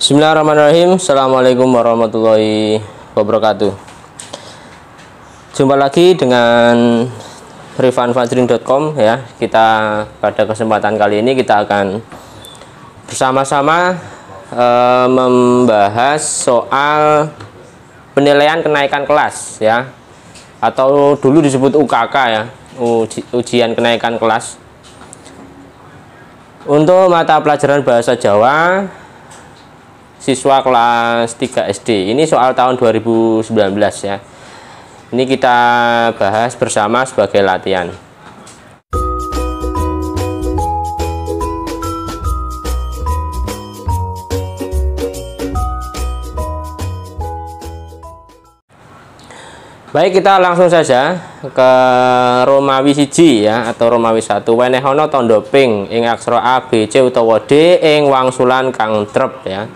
Bismillahirrahmanirrahim. Assalamualaikum warahmatullahi wabarakatuh. Jumpa lagi dengan rifanfajrin.com ya. Kita pada kesempatan kali ini kita akan bersama-sama membahas soal penilaian kenaikan kelas ya, atau dulu disebut UKK ya, ujian kenaikan kelas. Untuk mata pelajaran bahasa Jawa siswa kelas 3 SD, ini soal tahun 2019 ya. Ini kita bahas bersama sebagai latihan. Baik, kita langsung saja ke Romawi siji ya, atau Romawi 1. Wenehono tondo ping ing aksara A, B, C utawa D ing wangsulan kang trep ya.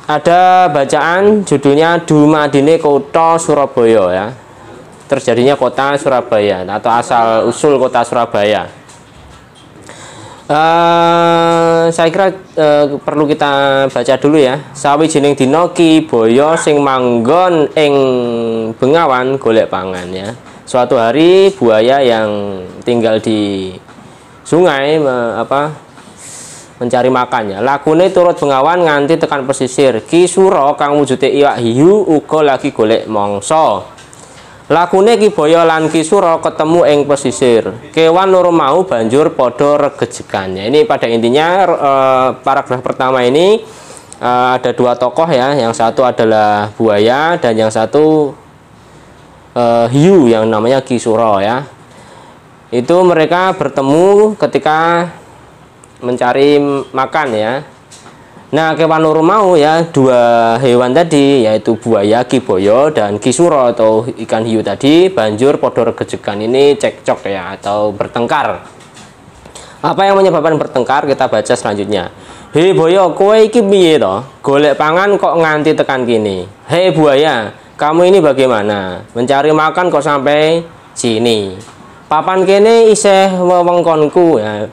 Ada bacaan judulnya Dumadine Kota Surabaya ya. Terjadinya kota Surabaya atau asal usul kota Surabaya. Saya kira perlu kita baca dulu ya. Sawijining dina Ki Boyo sing manggon ing Bengawan golek pangan ya. Suatu hari buaya yang tinggal di sungai mencari makannya. Lakune turut Bengawan nganti tekan pesisir. Ki Sura kang wujude iwak hiu uga lagi golek mangsa. Lakune Ki Boyo lan Ki Sura ketemu ing pesisir. Kewan loro mau banjur padha regejekannya. Ini pada intinya paragraf pertama ini ada dua tokoh ya. Yang satu adalah buaya dan yang satu hiu yang namanya Ki Sura ya. Itu mereka bertemu ketika mencari makan ya. Nah, kewan loro mau ya, dua hewan tadi yaitu buaya Ki Boyo dan Ki Sura atau ikan hiu tadi banjur padha regejekan. Ini cekcok ya atau bertengkar. Apa yang menyebabkan bertengkar kita baca selanjutnya. Hei Boyo, kowe iki piye to? Golek pangan kok nganti tekan kini. Hei buaya, kamu ini bagaimana? Mencari makan kok sampai sini. Papan kene isih wewengkonku ya.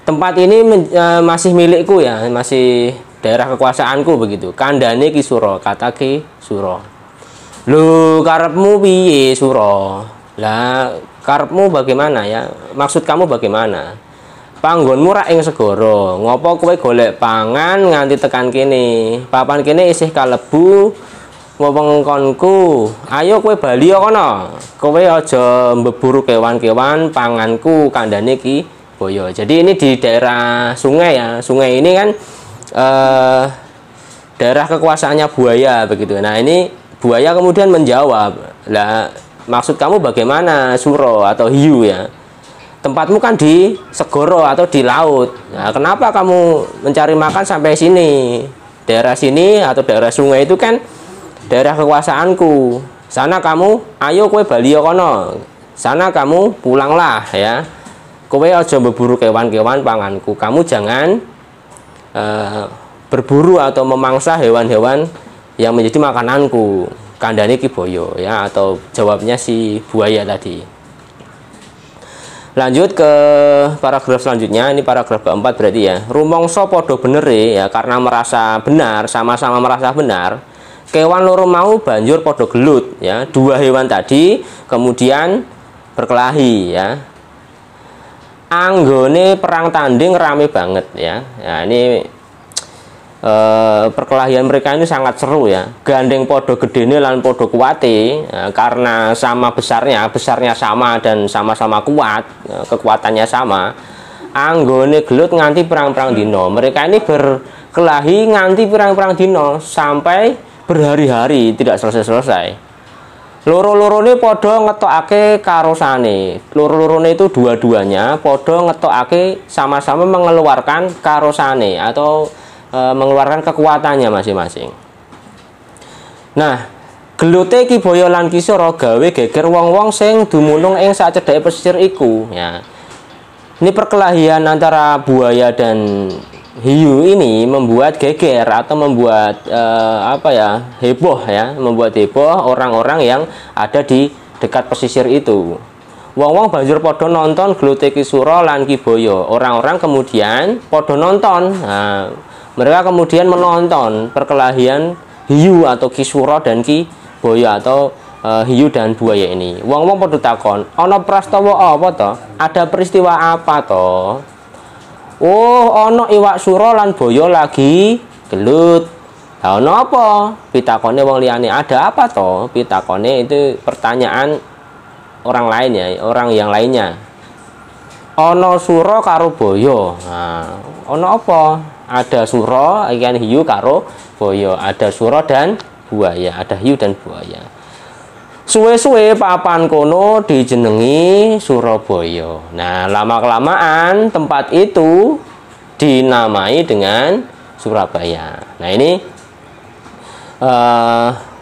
Tempat ini masih milikku ya, masih daerah kekuasaanku begitu. Kandhane Ki Sura, kata Ki Sura. Lho, karepmu piye Sura? Lah, karepmu bagaimana ya? Maksud kamu bagaimana? Panggonmu rak ing segara. Ngopo kowe golek pangan nganti tekan kene? Papan kene isih kalebu wewengkonku. Ayo kowe bali kono. Kowe aja mbeburu kewan-kewan panganku, kandhane Ki Boyo. Jadi ini di daerah sungai ya. Sungai ini kan daerah kekuasaannya buaya begitu. Nah, ini buaya kemudian menjawab, lah maksud kamu bagaimana Sura atau hiu ya? Tempatmu kan di segoro atau di laut. Nah, kenapa kamu mencari makan sampai sini? Daerah sini atau daerah sungai itu kan daerah kekuasaanku. Sana kamu, ayo kowe bali kono. Sana kamu pulanglah ya. Kowe aja berburu kewan-kewan panganku. Kamu jangan berburu atau memangsa hewan-hewan yang menjadi makananku. Kandhane Ki Boyo ya, atau jawabnya si buaya tadi. Lanjut ke paragraf selanjutnya. Ini paragraf keempat berarti ya. Rumangsa padha benere ya, karena merasa benar, sama-sama merasa benar. Kewan loro mau banjur padha gelut ya. Dua hewan tadi kemudian berkelahi ya. Anggone perang tanding rame banget ya. Ya, ini perkelahian mereka ini sangat seru ya. Gandeng podo gedene lan podo kuwate ya, karena sama besarnya sama dan sama-sama kuat, kekuatannya sama. Anggone gelut nganti perang-perang dino. Mereka ini berkelahi nganti perang-perang dino sampai berhari-hari tidak selesai-selesai. Loro-lorone padha ngetokake karosane. Loro-lorone itu dua-duanya padha ngetokake sama-sama mengeluarkan karosane atau mengeluarkan kekuatannya masing-masing. Nah, gelute Ki Boyo lan Ki Sura gawe geger wong-wong sing dumunung ing sacedhake pesisir iku ya. Ini perkelahian antara buaya dan hiu ini membuat geger atau membuat heboh ya, membuat heboh orang-orang yang ada di dekat pesisir itu. Wong-wong banjur padha nonton glute Ki Sura lan Ki Boyo. Orang-orang kemudian padha nonton. Nah, Mereka kemudian menonton perkelahian hiu atau Ki Sura dan Ki Boyo atau hiu dan buaya ini. Wong-wong padha takon, ana prastawa apa to? Ada peristiwa apa to? Oh, ana iwak sura lan boyo lagi gelut. Lah ana apa? Pitakone wong liyane, ada apa to? Pitakone itu pertanyaan orang lain ya, orang yang lainnya. Ana sura karo boyo. Nah, ana apa? Ada sura ikan hiu karo boyo, ada sura dan buaya, ada hiu dan buaya. Suwe-suwe papan kono dijenengi Surabaya. Nah, lama-kelamaan tempat itu dinamai dengan Surabaya. Nah, ini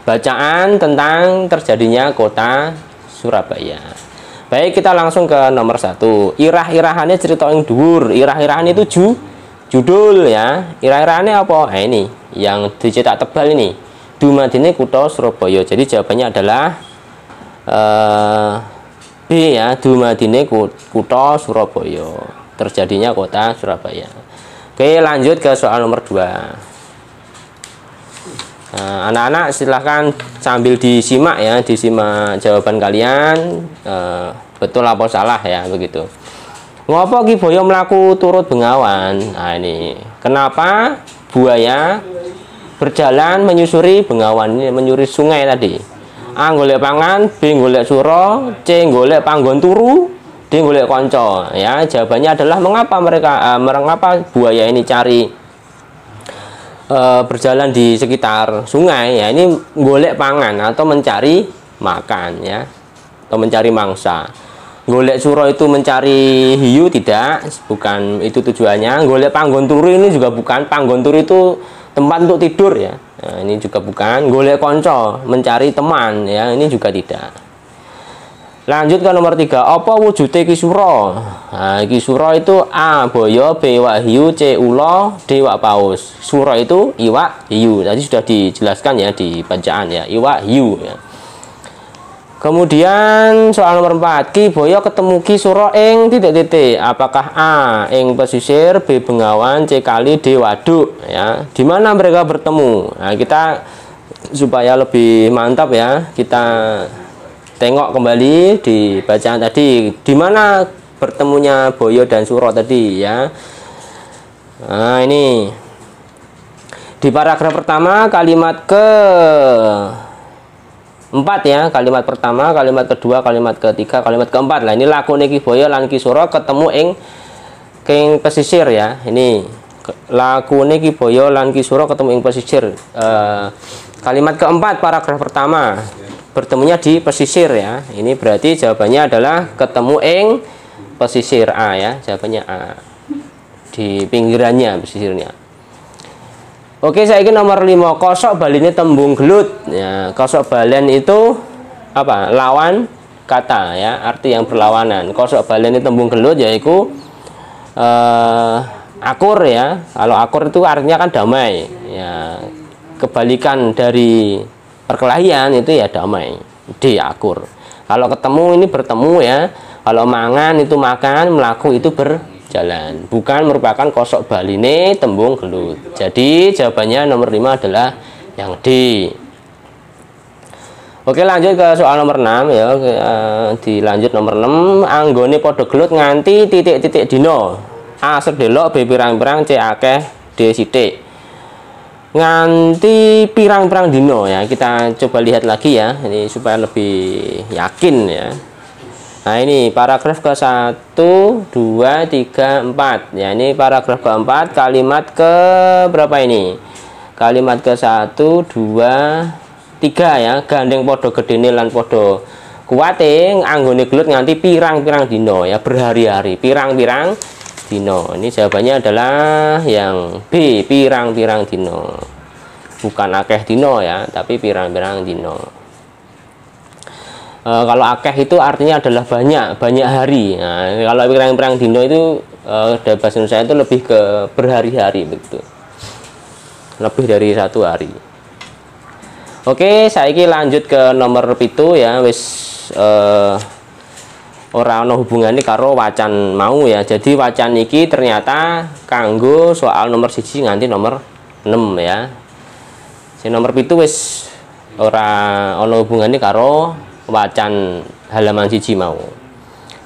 bacaan tentang terjadinya kota Surabaya. Baik, kita langsung ke nomor 1. Irah-irahannya cerita yang dhuwur. Irah-irahan itu judul ya. Irah-irahannya apa? Nah, ini yang dicetak tebal ini. Dumadine kutha Surabaya. Jadi jawabannya adalah B ya, dumadine kutha Surabaya, terjadinya kota Surabaya. Oke, lanjut ke soal nomor 2. Anak-anak silahkan sambil disimak ya, disimak jawaban kalian, betul apa salah ya, begitu. Ngopo Ki Boyo mlaku turut Bengawan? Nah, ini kenapa buaya berjalan menyusuri Bengawan, ini menyusuri sungai tadi. A golek pangan, B golek sura, C golek panggon turu, D golek kanca. Ya, jawabannya adalah mengapa buaya ini cari berjalan di sekitar sungai ya. Ini golek pangan atau mencari makan ya, atau mencari mangsa. Golek sura itu mencari hiu, tidak, bukan itu tujuannya. Golek panggon turu ini juga bukan, panggon turu itu tempat untuk tidur ya. Nah, ini juga bukan. Golek konco, mencari teman ya, ini juga tidak. Lanjut ke nomor 3. Apa wujude Ki Sura? Nah, Ki Sura itu A boyo, B iwak hiu, C ula, D iwak paus. Sura itu iwak hiu. Tadi sudah dijelaskan ya di bacaan ya, iwak hiu ya. Kemudian soal nomor 4. Ki Boyo ketemu Ki Sura ing titik-titik. Apakah A ing pesisir, B Bengawan, C kali, D waduk ya. Di mana mereka bertemu? Nah, kita supaya lebih mantap ya, kita tengok kembali di bacaan tadi. Di mana bertemunya Boyo dan Sura tadi ya. Nah, ini di paragraf pertama kalimat ke 4 ya, kalimat pertama, kalimat kedua, kalimat ketiga, kalimat keempat. Lah ini lakune Ki Boyo lan Ki Sura ketemu ing pesisir ya. Ini lakune Ki Boyo lan Ki Sura ketemu ing pesisir. Kalimat keempat paragraf pertama, bertemunya di pesisir ya. Ini berarti jawabannya adalah ketemu ing pesisir A ya. Jawabannya A. Di pinggirannya pesisirnya. Oke, saya ingin nomor 5. Kosok baline tembung gelut ya. Kosok balen itu apa? Lawan kata ya, arti yang berlawanan. Kosok balen itu tembung gelut yaitu akur ya. Kalau akur itu artinya kan damai ya. Kebalikan dari perkelahian itu ya damai, D akur. Kalau ketemu ini bertemu ya. Kalau mangan itu makan, melaku itu berjalan, bukan merupakan kosok baline tembung gelut. Jadi jawabannya nomor 5 adalah yang D. Oke, lanjut ke soal nomor 6 ya. Dilanjut nomor 6. Anggone padha gelut nganti titik-titik dino. A sedelok, B pirang-pirang, C akeh, D sithik. Nganti pirang-pirang dino ya. Kita coba lihat lagi ya, ini supaya lebih yakin ya. Nah, ini paragraf ke-1, 2, 3, 4. Ya, ini paragraf ke-4, kalimat ke berapa ini? Kalimat ke-1, 2, 3 ya. Gandeng podo gedene lan podo kuwate anggone gelut nganti pirang-pirang dino ya, berhari-hari, pirang-pirang dino. Ini jawabannya adalah yang B, pirang-pirang dino. Bukan akeh dino ya, tapi pirang-pirang dino. Kalau akeh itu artinya adalah banyak hari. Nah, kalau pirang-pirang dino itu dari bahasa Indonesia itu lebih ke berhari-hari begitu, lebih dari 1 hari. Oke, saya lanjut ke nomor 7 ya. Wis ora ana hubungane karo wacan mau ya. Jadi wacan iki ternyata kanggo soal nomor 1 nganti nomor 6 ya. Sing nomor 7 wis ora ana hubungane karo wacan halaman 1 mau.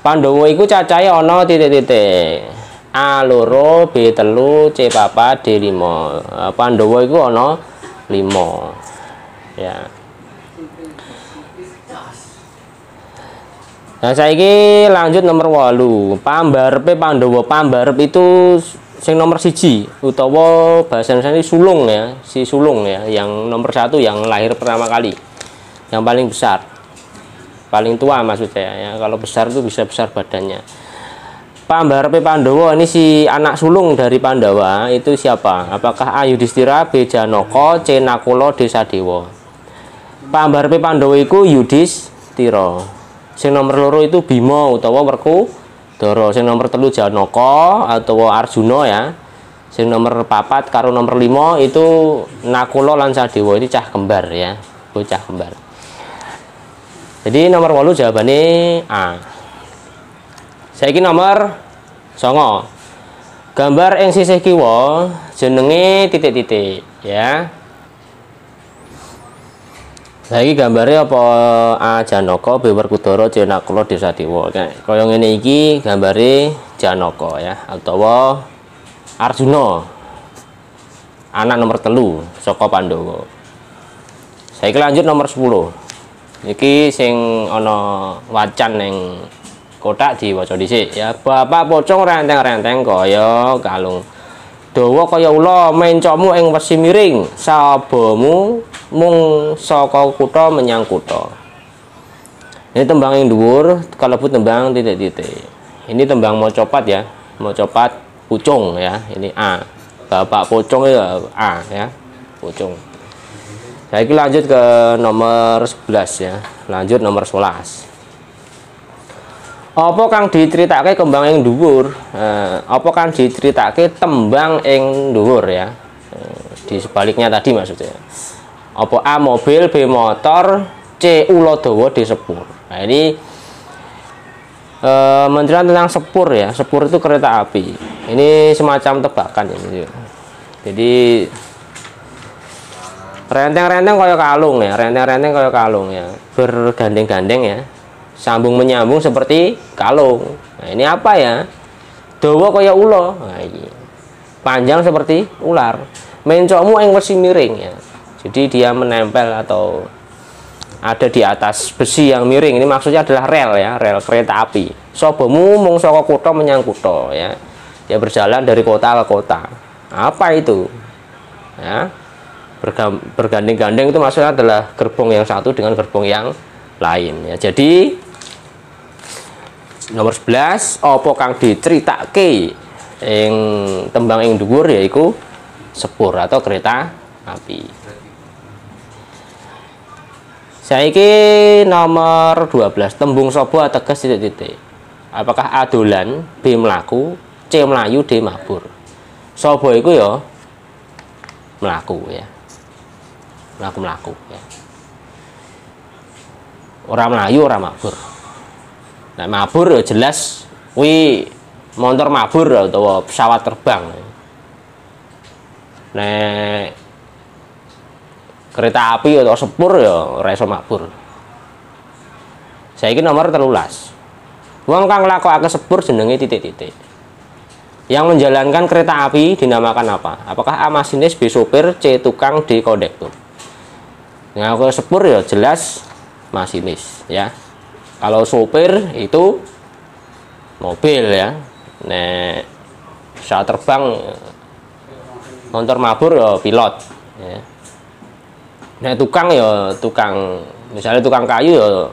Pandhawa iku cacahe ana titik-titik. A loro, B telu, C papat, D 5. Pandhawa iku ana 5 ya. Nah saiki lanjut nomor 8. Pambarepe Pandhawa. Pambarep itu sing nomor 1 utawa bahasa Indonesia sulung ya, si sulung ya, yang nomor 1 yang lahir pertama kali, yang paling besar, paling tua maksudnya ya. Kalau besar itu bisa besar badannya. Pambarepe Pandhawa ini si anak sulung dari Pandawa itu siapa? Apakah A Yudhistira, B Janaka, C Nakula, D Sadewa? Pambarepe Pandhawa iku Yudhistira. Sing nomor loro itu Bima utawa Werkudara. Sing nomor 3 Janaka atau Arjuna ya. Sing nomor 4 karo nomor 5 itu Nakula lan Sadewa. Ini cah kembar ya, bocah kembar. Jadi nomor 8 jawabannya A. Saiki nomor 9. Gambar ing sisih kiwa jenenge titik-titik ya. Saiki gambare apa? A Janaka, B Werkudara, C Nakula, D Sadewa. Kaya ngene iki gambare Janaka ya, utawa Arjuna. Anak nomor 3 saka Pandhawa. Saiki lanjut nomor 10. Iki sing ana wacan ning kotak diwaca dhisik ya. Bapak pocong renteng-renteng kaya kalung. Dawa kaya ula, mencokmu ing wesi miring, sabamu mung saka kutha menyang kutha. Ini tembang yang dhuwur kalebu tembang titik-titik. Ini tembang macapat ya, macapat pucung ya. Ini A. Bapak pocong ya A ya, pucung. Saiki lanjut ke nomor 11 ya. Lanjut nomor 11. Apa kang diceritake kembang ing dhuwur? Apa kang diceritake tembang ing dhuwur ya? Di sebaliknya tadi maksudnya. Apa A mobil, B motor, C ula dawa, D sepur. Nah ini menceritakan tentang sepur ya. Sepur itu kereta api. Ini semacam tebakan ini. Jadi renteng-renteng kaya kalung ya, renteng-renteng kaya kalung ya, bergandeng-gandeng ya. Sambung menyambung seperti kalung. Nah, ini apa ya? Dawa kaya ula. Nah, ini panjang seperti ular. Mencokmu ing wesi miring ya. Jadi dia menempel atau ada di atas besi yang miring. Ini maksudnya adalah rel ya, rel kereta api. Sabamu mung saka kutha menyang kutha ya. Dia berjalan dari kota ke kota. Apa itu? Ya. Bergandeng-gandeng itu maksudnya adalah gerbong yang satu dengan gerbong yang lain ya. Jadi nomor 11, apa kang diceritake ing tembang ing dhuwur yaiku sepur atau kereta api. Saiki nomor 12, tembung sapa ateges titik-titik. Apakah A dolan, B mlaku, C mlayu, D mabur. Sapa iku ya mlaku ya. Mlaku-mlaku ya. Ora mlayu, ora mabur. Nah, mabur ya jelas kuwi motor mabur atau pesawat terbang. Nek kereta api atau sepur ya ora iso mabur. Saiki nomor 13. Wong kang nglakokake sepur jenenge titik-titik. Yang menjalankan kereta api dinamakan apa? Apakah A masinis, B sopir, C tukang, D kondektur. Nah, kalau sepur ya jelas masinis ya. Kalau sopir itu mobil ya. Nek pesawat terbang motor mabur ya pilot ya. Nek tukang ya tukang, misalnya tukang kayu ya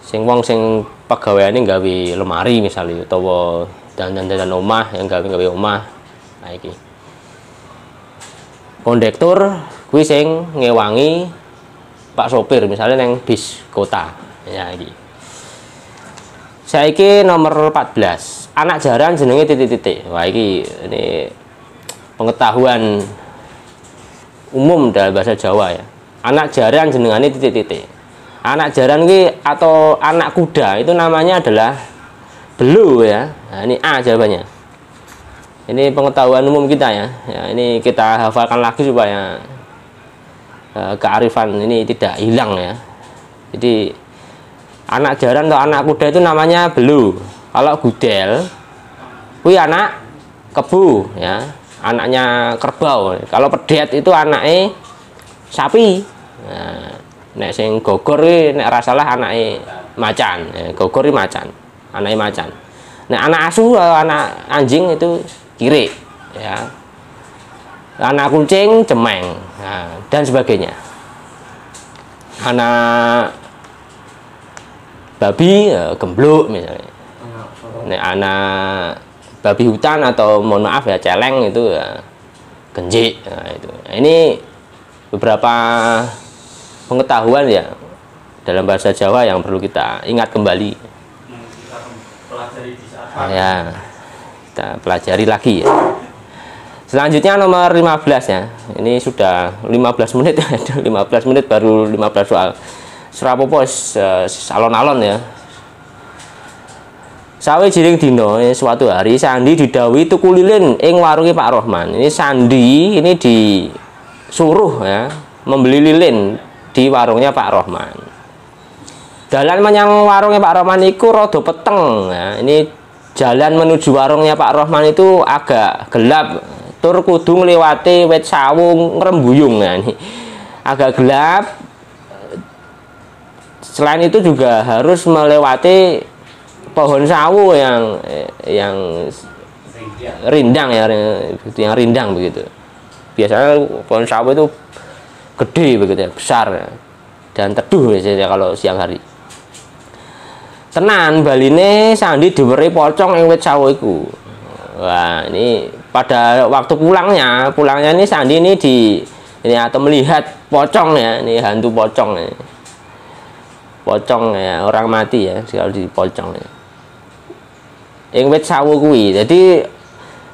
sing wong sing pegaweane gawe lemari misalnya utawa dandan-dandan omah yang gawe omah. Nah iki. Kondektur kuwi sing ngewangi Pak sopir misalnya neng bis kota ya iki. Saiki nomor 14. Anak jaran jenenge titik-titik. Wah iki ini pengetahuan umum dalam bahasa Jawa ya. Anak jaran jenengane titik-titik. Anak jaran atau anak kuda itu namanya adalah belu ya. Nah, ini A jawabannya. Ini pengetahuan umum kita ya. Ini kita hafalkan lagi supaya kearifan ini tidak hilang ya. Jadi anak jaran atau anak kuda itu namanya belu. Kalau gudel, wih anak kebu ya, anaknya kerbau. Kalau pedet itu anaknya sapi. Nah, nek sing gogor nek rasalah anaknya macan. Gogor macan, anaknya macan. Nek anak asu, anak anjing itu kiri ya. Anak kucing cemeng, nah, dan sebagainya. Anak babi gembluk misalnya. Nek anak babi hutan atau mohon maaf ya celeng itu ya genjik. Nah, itu. Nah, ini beberapa pengetahuan ya dalam bahasa Jawa yang perlu kita ingat kembali. Ya, kita pelajari lagi ya. Selanjutnya nomor 15 ya. Ini sudah 15 menit ya. 15 menit baru 15 soal. Surapopos alon-alon ya. Sawijining dina suatu hari Sandi didhawuhi tuku lilin ing warunge Pak Rohman. Ini Sandi ini disuruh ya membeli lilin di warungnya Pak Rohman. Dalan menyang warungnya Pak Rohman itu rada peteng ya. Ini jalan menuju warungnya Pak Rohman itu agak gelap. Tur kudu ngliwati wit sawu ngrembuyung ya. Ini agak gelap. Selain itu juga harus melewati pohon sawu yang rindang ya, yang rindang begitu. Biasanya pohon sawu itu gede begitu ya, besar ya, dan teduh biasanya kalau siang hari. Tenan baline Sandi diweruhi pocong ing wit sawu iku. Wah, ini pada waktu pulangnya ini Sandi ini atau melihat pocong ya, ini hantu pocong ya. Pocong ya, orang mati ya kalau di pocong ya. Ing wit sawu kuwi. Jadi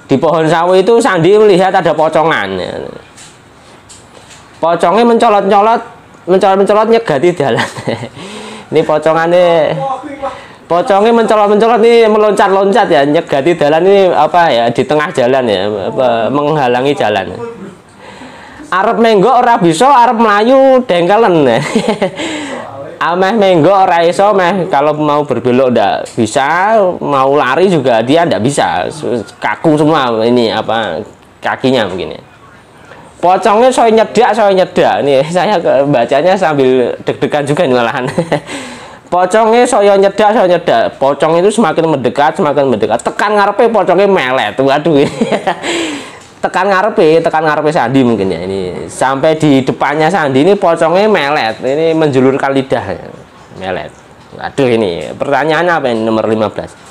di pohon sawu itu Sandi melihat ada pocongan ya. Pocongnya mencolot nyegati jalan. Ini pocongnya mencolot nih, meloncat-loncat ya, nyegati jalan ini apa ya, di tengah jalan ya, apa menghalangi jalan. Arep menggok ora bisa, arep melayu dengkelen. Ameh menggok ora iso, meh kalau mau berbelok ndak bisa, mau lari juga dia ndak bisa, kaku semua ini apa kakinya begini. Pocongnya saya nyedak. Nih saya bacanya sambil deg-degan juga nih malahan. Pocongnya saya nyedak. Pocong itu semakin mendekat. Tekan ngarepe pocongnya melet. Waduh. tekan ngarepe Sandi mungkin ya. Ini sampai di depannya Sandi ini pocongnya melet. Ini menjulurkan lidah. Melet. Waduh, ini pertanyaannya apa ini nomor 15?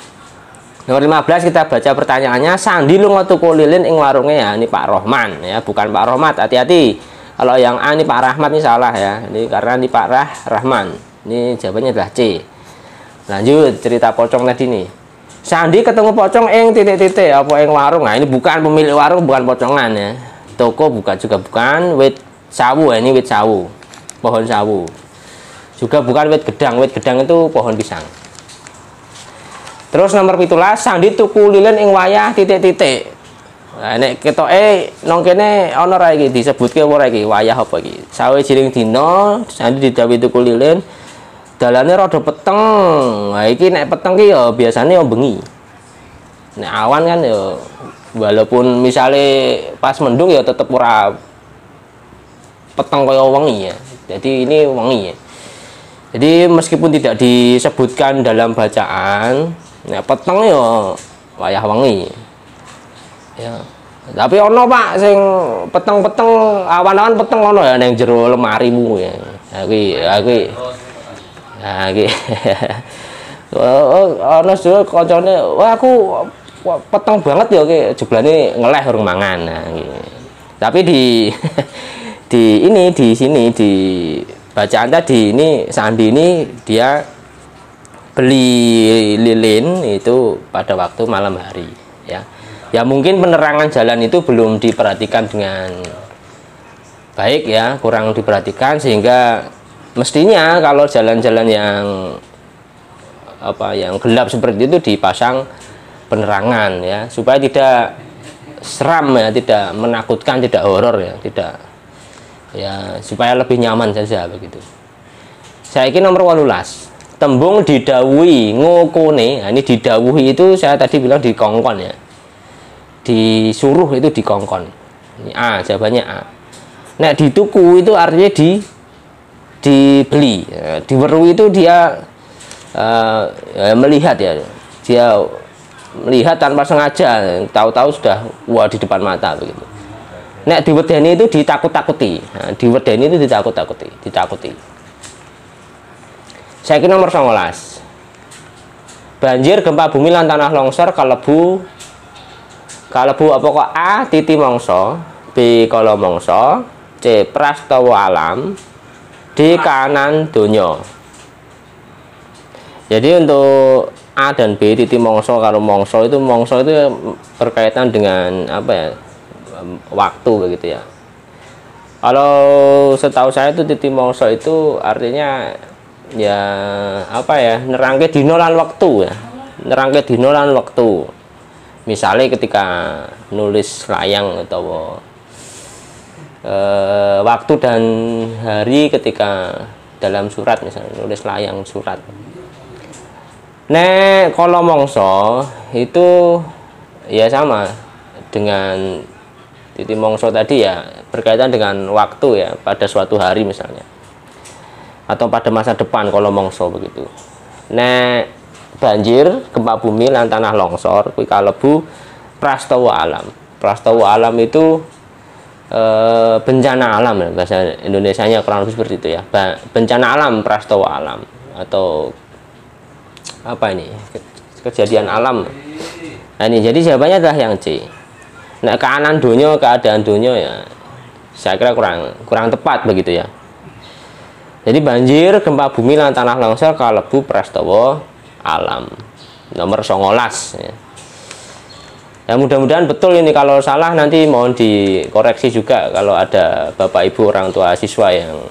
Nomor 15 kita baca pertanyaannya. Sandi lunga tuku lilin ing warungnya ya. Ini Pak Rohman ya, bukan Pak Rohmat. Hati-hati. Kalau yang A ini Pak Rahmat ini salah ya. Ini karena ini Pak Rahman. Ini jawabannya adalah C. Lanjut cerita pocong tadi nih. Sandi ketemu pocong ing titik-titik apa ing warung. Nah, ini bukan pemilik warung, bukan pocongan ya. Toko bukan, juga bukan. Wit sawu ya, ini wit sawu. Pohon sawu. Juga bukan wit gedang. Wit gedang itu pohon pisang. Terus nomor 17, Sandi tuku lilin ing wayah titik-titik. Nah, nek ketoke nang kene ana ra iki disebutke ora iki wayah apa iki. Sawijining dina Sandi didhawuhi tuku lilin, dalane rada peteng. Nah, iki nek peteng ki ya biasane ya bengi. Nek awan kan ya walaupun misale pas mendung ya tetep ora peteng kaya wengi ya. Jadi ini wengi ya. Jadi meskipun tidak disebutkan dalam bacaan, nek peteng ya wayah wengi. Ya. Tapi ono Pak sing peteng-peteng awan-awan peteng ono ya ning jero lemarimu ya. Iki. Nah iki. Ono sing kancane, "Wah aku peteng banget ya iki jeblane ngeleh urung mangan." Nah iki. Tapi di sini di bacaan tadi ini Sandi ini dia beli lilin itu pada waktu malam hari ya. Ya mungkin penerangan jalan itu belum diperhatikan dengan baik ya, kurang diperhatikan sehingga mestinya kalau jalan-jalan yang yang gelap seperti itu dipasang penerangan ya, supaya tidak seram ya, tidak menakutkan, tidak horor ya, tidak ya, supaya lebih nyaman saja begitu. Saiki nomor 18. Tembung didhawuhi ngokone. Nah, ini didhawuhi itu saya tadi bilang dikongkon ya. Disuruh itu dikongkon. Ini A, jawabannya A. Nah, dituku itu artinya dibeli. Ya, diweruhi itu dia melihat ya. Dia melihat tanpa sengaja, tahu-tahu sudah wah di depan mata begitu. Nek diwedeni itu ditakut-takuti. Nah, diwedeni itu ditakuti. Saya kira nomor 19. Banjir, gempa bumi lan tanah longsor kalebu apa kok? A titi mangsa, B kala mangsa, C prastawa alam, D kahanan donya. Jadi untuk A dan B titi mangsa karo mangsa itu berkaitan dengan apa ya? Waktu begitu ya. Kalau setahu saya itu titi mangsa itu artinya ya apa ya, nerangke dina lan wektu ya, nerangke dina lan wektu. Misalnya ketika nulis layang atau waktu dan hari ketika dalam surat, misalnya nulis layang surat. Nek kalau mangsa itu ya sama dengan titi mangsa tadi ya, berkaitan dengan waktu ya, pada suatu hari misalnya, atau pada masa depan kalau mangsa begitu. Nek banjir, gempa bumi lan tanah longsor kuwi kalebu prastawa alam. Prastawa alam itu bencana alam ya, bahasa Indonesianya kurang lebih seperti itu ya. Bencana alam, prastawa alam, atau apa ini, kejadian alam. Nah ini jadi jawabannya adalah yang C. Nah, keadaan dunia ya saya kira kurang tepat begitu ya. Jadi banjir, gempa bumi lan tanah longsor kalebu prastawa alam. Nomor 19 ya. Ya mudah-mudahan betul ini, kalau salah nanti mohon dikoreksi juga kalau ada Bapak Ibu orang tua siswa yang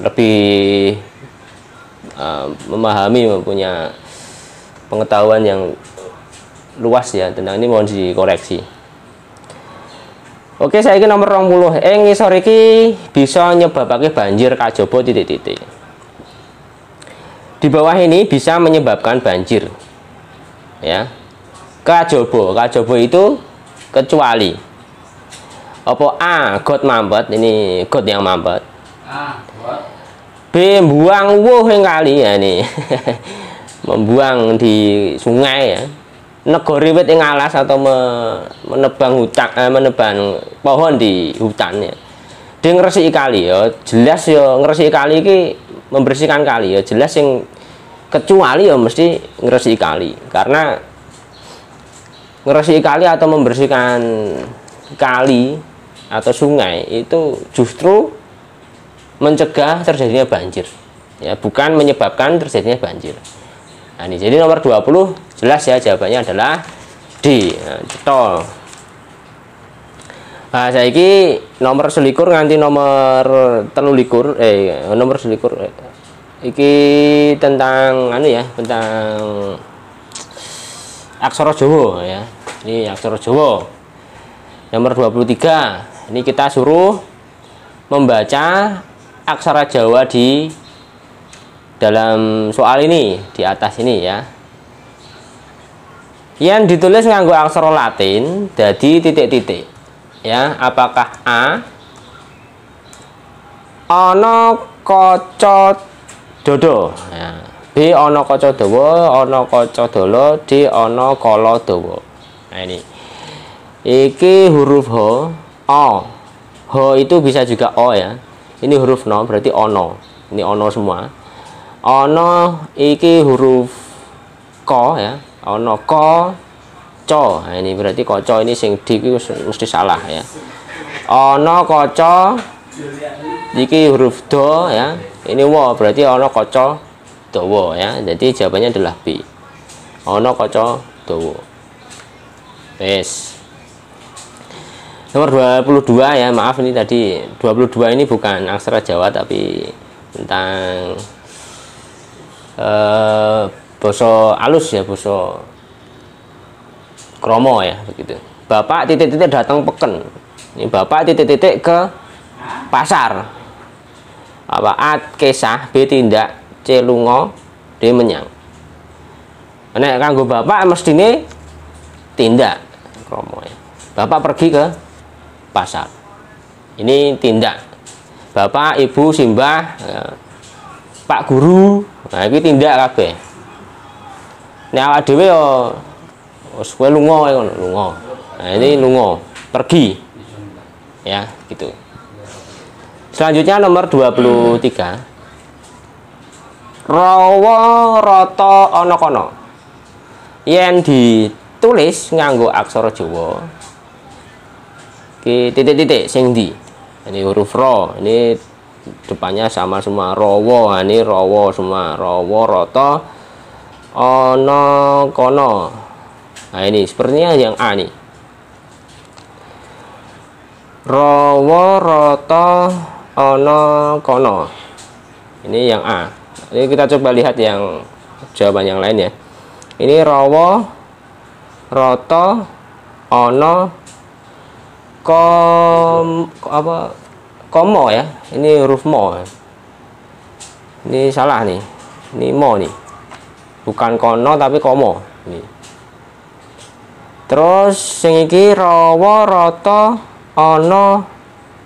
lebih memahami, mempunyai pengetahuan yang luas ya tentang ini, mohon dikoreksi. Oke, saya ini nomor 20. Ngisor iki bisa nyebabake banjir kajaba titik-titik. Di bawah ini bisa menyebabkan banjir. Ya. Kajaba itu kecuali. Apa A, got mampet, ini got yang mampet. B, buang ing kali ya ini. Membuang di sungai ya. Negori wit ing alas atau menebang menebang pohon di hutan ya. Dia ngresiki kali ya, jelas ya ngresiki kali iki membersihkan kali ya, jelas yang kecuali ya mesti ngresiki kali. Karena ngresiki kali atau membersihkan kali atau sungai itu justru mencegah terjadinya banjir. Ya, bukan menyebabkan terjadinya banjir. Nah, ini jadi nomor 20 jelas ya, jawabannya adalah D. Nah, cetol. Nah, saiki nomor 21 nganti nomor 23 nomor 21 iki tentang tentang aksara Jawa ya. Ini aksara Jawa. Nomor 23. Ini kita suruh membaca aksara Jawa di dalam soal ini, di atas ini ya. Yang ditulis nganggo aksara Latin jadi titik-titik. Ya, apakah A ana kaca dodo, ya. B ana kaca dawa, ana kaca dala, D ana kala dawa. Nah ini. Iki huruf H, O. H itu bisa juga O ya. Ini huruf no berarti ono. Ini ono semua. Ono iki huruf ko ya. Ono ko co. Nah, ini berarti kaca, ini sing D itu mesti salah ya. Ono kaca iki huruf do ya. Ini wa berarti ono kaca dawa ya. Jadi jawabannya adalah B. Ono kaca dawa. Yes. Nomor 22 ya, maaf ini tadi 22 ini bukan aksara Jawa tapi tentang basa alus ya, basa kromo ya begitu. Bapak titik-titik datang peken. Ini bapak titik-titik ke pasar. Apa A kesah, B tindak, C lunga, D menyang. Nek kanggo bapak mestine tindak kromo ya. Bapak pergi ke pasar. Ini tindak. Bapak, ibu, simbah, ya, Pak guru. Nah, iki tindak kabeh. Nek awak dhewe yo wis kowe lunga ngono, lunga. Nah, ini lunga, pergi. Ya, gitu. Selanjutnya nomor 23. Rawa rata ana kono. Yen ditulis nganggo aksara Jawa. Ki titik-titik sing ndi? Ini huruf ra, ini depannya sama semua rawa, ini rawa semua, rawa rata ana kono. Nah, ini sepertinya yang A nih. Rawa rata ana kono. Ini yang A. Ini kita coba lihat yang jawaban yang lain ya. Ini rawa rata ana komo ya. Ini huruf mo. Ini salah nih. Ini mo nih. Bukan kono tapi komo. Ini. Terus sing iki rawa rata ana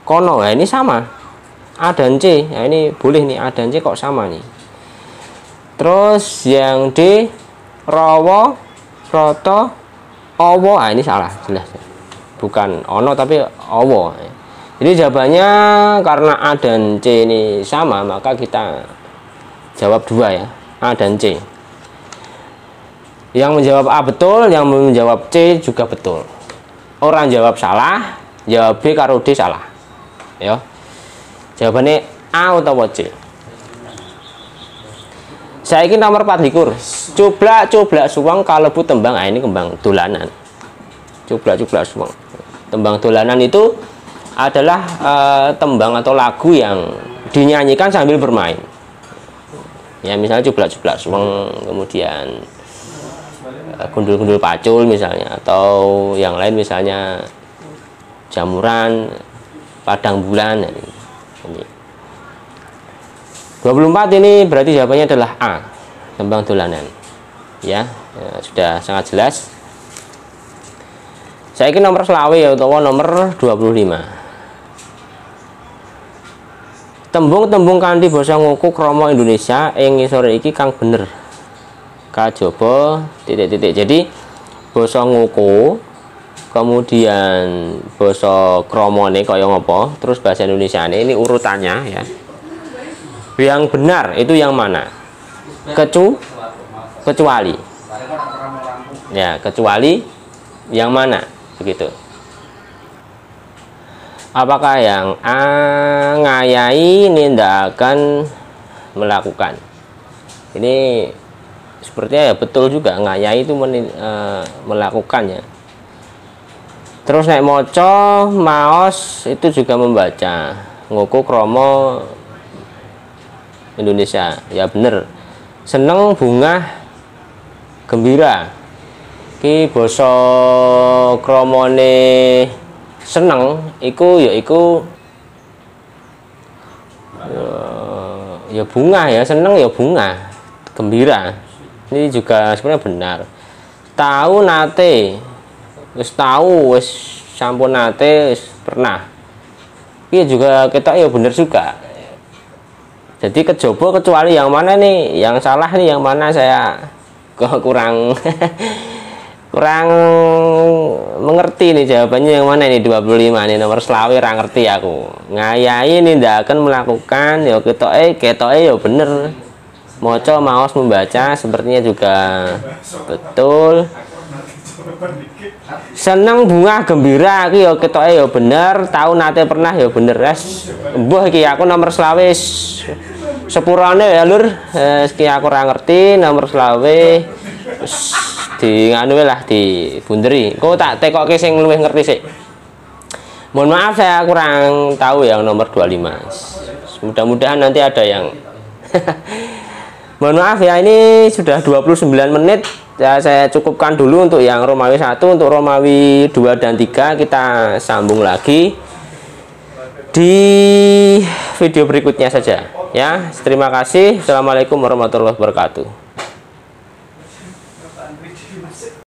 kono. Nah, ini sama. A dan C. Nah, ini boleh nih A dan C kok sama nih. Terus yang D rawa rata awa. Nah, ini salah jelas. Bukan ono tapi awa. Jadi jawabannya karena A dan C ini sama, maka kita jawab dua ya, A dan C. Yang menjawab A betul, yang menjawab C juga betul. Orang jawab salah, jawab B karo D salah. Ya. Jawabannya A utawa C. Saiki nomor 24. Coblak suweng kalebu tembang. Nah, ini kembang dolanan. Coblak suweng. Tembang dolanan itu adalah tembang atau lagu yang dinyanyikan sambil bermain. Ya, misalnya coblak suweng, kemudian gundul-gundul pacul misalnya, atau yang lain misalnya jamuran, padang bulan. Ini 24 ini berarti jawabannya adalah A, tembang dolanan. Ya, sudah sangat jelas. Saya ini nomor selawe atau nomor 25. Tembung-tembung kanthi basa ngoko krama Indonesia ing ngisor iki kang bener. Kajaba titik-titik. Jadi basa ngoko, kemudian basa kramane kaya ngopo, terus bahasa Indonesiane ini urutannya ya. Yang benar itu yang mana? Kecuali. Ya, kecuali yang mana? Begitu. Apakah yang A ngayai nindakan melakukan? Ini sepertinya ya betul juga, ngayai itu melakukannya. Terus naik moco maos itu juga membaca. Ngoko kromo Indonesia, ya bener. Seneng bunga gembira. Ki basa kramane seneng iku yaiku ya bunga ya, seneng ya bunga, gembira. Ini juga sebenarnya benar. Tahu nate, wis tahu, wis sampun nate, wis pernah. Ini juga kita ya bener juga. Jadi kejaba kecuali yang mana nih? Yang salah nih yang mana, saya kurang kurang mengerti nih jawabannya yang mana ini. 25 nih nomor selawe ra ngerti aku. Ngayai nindakan melakukan ya ketoke ya bener. Maca maos membaca sepertinya juga betul. Seneng bunga gembira iki ya ketoke ya bener, tahu nate pernah ya bener. Wes mbuh iki aku nomor selawe sepurane ya lur. Iki aku ora ngerti nomor selawe. Di nganu lah dibunderi. Kok tak tekoke sing luwih ngerti sik. Mohon maaf saya kurang tahu yang nomor 25. Mudah-mudahan nanti ada yang mohon maaf ya, ini sudah 29 menit ya, saya cukupkan dulu untuk yang Romawi 1. Untuk Romawi 2 dan 3 kita sambung lagi di video berikutnya saja ya. Terima kasih. Assalamualaikum warahmatullahi wabarakatuh.